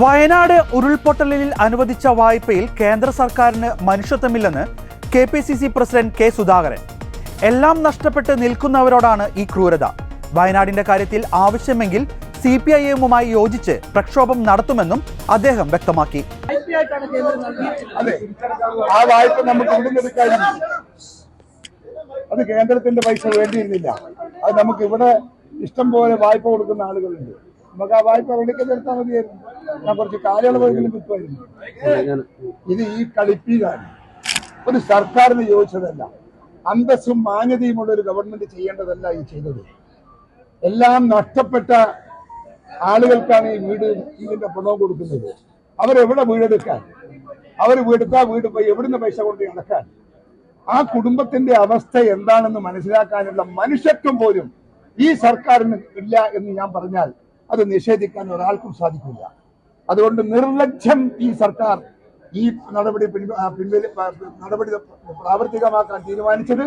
വയനാട് ഉരുൾപൊട്ടലിൽ അനുവദിച്ച വായ്പയിൽ കേന്ദ്ര സർക്കാരിന് മനുഷ്യത്വമില്ലെന്ന് KPCC പ്രസിഡന്റ് കെ സുധാകരൻ. എല്ലാം നഷ്ടപ്പെട്ട് നിൽക്കുന്നവരോടാണ് ഈ ക്രൂരത. വയനാടിന്റെ കാര്യത്തിൽ ആവശ്യമെങ്കിൽ CPIM-മായി യോജിച്ച് പ്രക്ഷോഭം നടത്തുമെന്നും അദ്ദേഹം വ്യക്തമാക്കി. ആ വായ്പ നമുക്ക് ഇവിടെ എടുക്കാനില്ല. അത് കേന്ദ്രത്തിന്റെ പൈസ വേണ്ടിയിരുന്നില്ല. അത് നമുക്ക് ഇവിടെ ഇഷ്ടം പോലെ വായ്പ കൊടുക്കുന്ന ആളുകളുണ്ട്. നമുക്ക് ആ വായ്പ എവിടേക്ക് എടുത്താൽ മതിയായിരുന്നു. ഞാൻ കുറച്ച് കാലയളവെങ്കിലും കിട്ടുമായിരുന്നു. ഇത് ഈ കളിപ്പീരാണ്. ഒരു സർക്കാരിന് യോജിച്ചതല്ല. അന്തസ്സും മാന്യതയുമുള്ള ഒരു ഗവൺമെന്റ് ചെയ്യേണ്ടതല്ല ഈ ചെയ്തത്. എല്ലാം നഷ്ടപ്പെട്ട ആളുകൾക്കാണ് ഈ ഇതിന്റെ പണവും കൊടുക്കുന്നത്. അവരെവിടെ വീടെടുക്കാൻ? അവർ വീടെടുത്താൽ വീട് പോയി എവിടുന്ന് പൈസ കൊണ്ട് നടക്കാൻ? ആ കുടുംബത്തിന്റെ അവസ്ഥ എന്താണെന്ന് മനസ്സിലാക്കാനുള്ള മനുഷ്യത്വം പോലും ഈ സർക്കാരിന് ഇല്ല എന്ന് ഞാൻ പറഞ്ഞാൽ അത് നിഷേധിക്കാൻ ഒരാൾക്കും സാധിക്കില്ല. അതുകൊണ്ട് നിർലജ്ജം ഈ സർക്കാർ ഈ നടപടി പ്രാവർത്തികമാക്കാൻ തീരുമാനിച്ചത്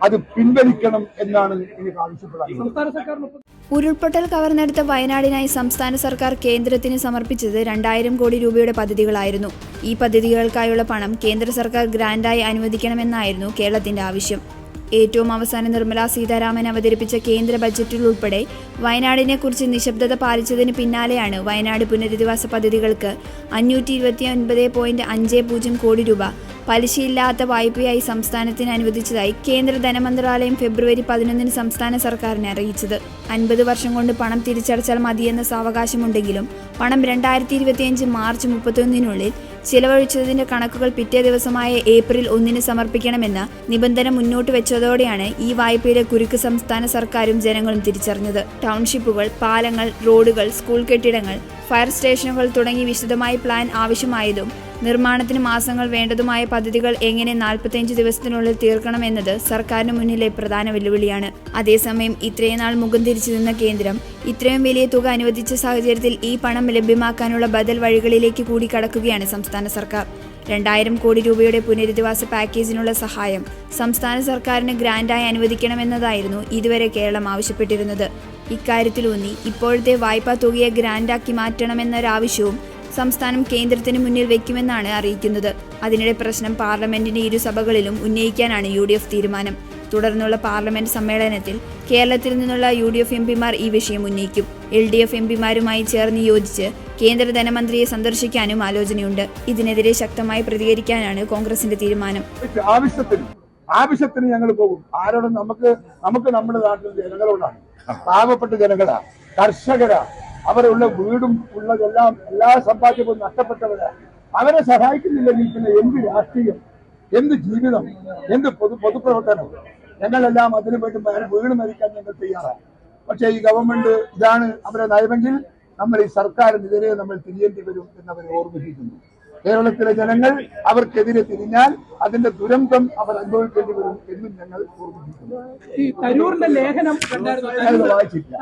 അത് പിൻവലിക്കണം എന്നാണ് എനിക്ക് ആവശ്യപ്പെടുന്നത്. ഉരുൾപൊട്ടൽ കവർന്നെടുത്ത വയനാടിനായി സംസ്ഥാന സർക്കാർ കേന്ദ്രത്തിന് സമർപ്പിച്ചത് 2000 കോടി രൂപയുടെ പദ്ധതികളായിരുന്നു. ഈ പദ്ധതികൾക്കായുള്ള പണം കേന്ദ്ര സർക്കാർ ഗ്രാന്റായി അനുവദിക്കണമെന്നായിരുന്നു കേരളത്തിന്റെ ആവശ്യം. ഏറ്റവും അവസാനം നിർമ്മലാ സീതാരാമൻ അവതരിപ്പിച്ച കേന്ദ്ര ബജറ്റിൽ ഉൾപ്പെടെ വയനാടിനെക്കുറിച്ച് നിശബ്ദത പാലിച്ചതിന് പിന്നാലെയാണ് വയനാട് പുനരധിവാസ പദ്ധതികൾക്ക് 529.50 കോടി രൂപ പലിശയില്ലാത്ത വായ്പയായി സംസ്ഥാനത്തിന് അനുവദിച്ചതായി കേന്ദ്ര ധനമന്ത്രാലയം ഫെബ്രുവരി 11 സംസ്ഥാന സർക്കാരിനെ അറിയിച്ചത്. 50 വർഷം കൊണ്ട് പണം തിരിച്ചടച്ചാൽ മതിയെന്ന സാവകാശമുണ്ടെങ്കിലും പണം 2025 മാർച്ച് 31 ചിലവഴിച്ചതിന്റെ കണക്കുകൾ പിറ്റേ ദിവസമായ ഏപ്രിൽ 1 സമർപ്പിക്കണമെന്ന നിബന്ധന മുന്നോട്ട് വെച്ചതോടെയാണ് ഈ വായ്പയിലെ കുരുക്ക് സംസ്ഥാന സർക്കാരും ജനങ്ങളും തിരിച്ചറിഞ്ഞത്. ടൗൺഷിപ്പുകൾ, പാലങ്ങൾ, റോഡുകൾ, സ്കൂൾ കെട്ടിടങ്ങൾ, ഫയർ സ്റ്റേഷനുകൾ തുടങ്ങി വിശദമായ പ്ലാൻ ആവശ്യമായതും നിർമ്മാണത്തിന് മാസങ്ങൾ വേണ്ടതുമായ പദ്ധതികൾ എങ്ങനെ 45 ദിവസത്തിനുള്ളിൽ തീർക്കണമെന്നത് സർക്കാരിന് മുന്നിലെ പ്രധാന വെല്ലുവിളിയാണ്. അതേസമയം ഇത്രയും നാൾ മുഖം തിരിച്ചു നിന്ന കേന്ദ്രം ഇത്രയും വലിയ തുക അനുവദിച്ച സാഹചര്യത്തിൽ ഈ പണം ലഭ്യമാക്കാനുള്ള ബദൽ വഴികളിലേക്ക് കൂടി കടക്കുകയാണ് സംസ്ഥാന സർക്കാർ. 2000 കോടി രൂപയുടെ പുനരധിവാസ പാക്കേജിനുള്ള സഹായം സംസ്ഥാന സർക്കാരിന് ഗ്രാന്റായി അനുവദിക്കണമെന്നതായിരുന്നു ഇതുവരെ കേരളം ആവശ്യപ്പെട്ടിരുന്നത്. ഇക്കാര്യത്തിലൂന്നി ഇപ്പോഴത്തെ വായ്പാ തുകയെ ഗ്രാന്റാക്കി മാറ്റണമെന്നൊരാവശ്യവും സംസ്ഥാനം കേന്ദ്രത്തിന് മുന്നിൽ വയ്ക്കുമെന്നാണ് അറിയിക്കുന്നത്. അതിനിടെ പ്രശ്നം പാർലമെന്റിന്റെ ഇരുസഭകളിലും ഉന്നയിക്കാനാണ് UDF തീരുമാനം. തുടർന്നുള്ള പാർലമെന്റ് സമ്മേളനത്തിൽ കേരളത്തിൽ നിന്നുള്ള UDF MPമാർ ഈ വിഷയം ഉന്നയിക്കും. LDF MPമാരുമായി ചേർന്ന് യോജിച്ച് കേന്ദ്ര ധനമന്ത്രിയെ സന്ദർശിക്കാനും ആലോചനയുണ്ട്. ഇതിനെതിരെ ശക്തമായി പ്രതികരിക്കാനാണ് കോൺഗ്രസിന്റെ തീരുമാനം. ആവശ്യത്തിന് ഞങ്ങൾ പോകും. ആരോടും നമുക്ക് നമ്മുടെ നാട്ടിൽ ജനങ്ങളോടാണ്. പാവപ്പെട്ട ജനങ്ങളാ, കർഷകരാ, അവരുള്ള വീടും ഉള്ളതെല്ലാം എല്ലാ സമ്പാദ്യവും നഷ്ടപ്പെട്ടവരാ. അവരെ സഹായിക്കുന്നില്ലെങ്കിൽ പിന്നെ എന്ത് രാഷ്ട്രീയം, എന്ത് ജീവിതം, എന്ത് പൊതുപ്രവർത്തനം? ഞങ്ങളെല്ലാം അതിനു വേണ്ടി വീട് മരിക്കാൻ ഞങ്ങൾ തയ്യാറാണ്. പക്ഷേ ഈ ഗവൺമെന്റ് ഇതാണ് അവരെ നയമെങ്കിൽ നമ്മൾ ഈ സർക്കാരിനെതിരെ നമ്മൾ തിരിയേണ്ടി വരും എന്നവരെ ഓർമ്മിപ്പിക്കുന്നു. കേരളത്തിലെ ജനങ്ങൾ അവർക്കെതിരെ തിരിഞ്ഞാൽ അതിന്റെ ദുരന്തം അവർ അനുഭവിക്കേണ്ടി വരും എന്നും ഞങ്ങൾ ഓർമ്മിപ്പിക്കുന്നു. ഈ തരൂരിന്റെ ലേഖനം ഞാനത് വായിച്ചിട്ടില്ല.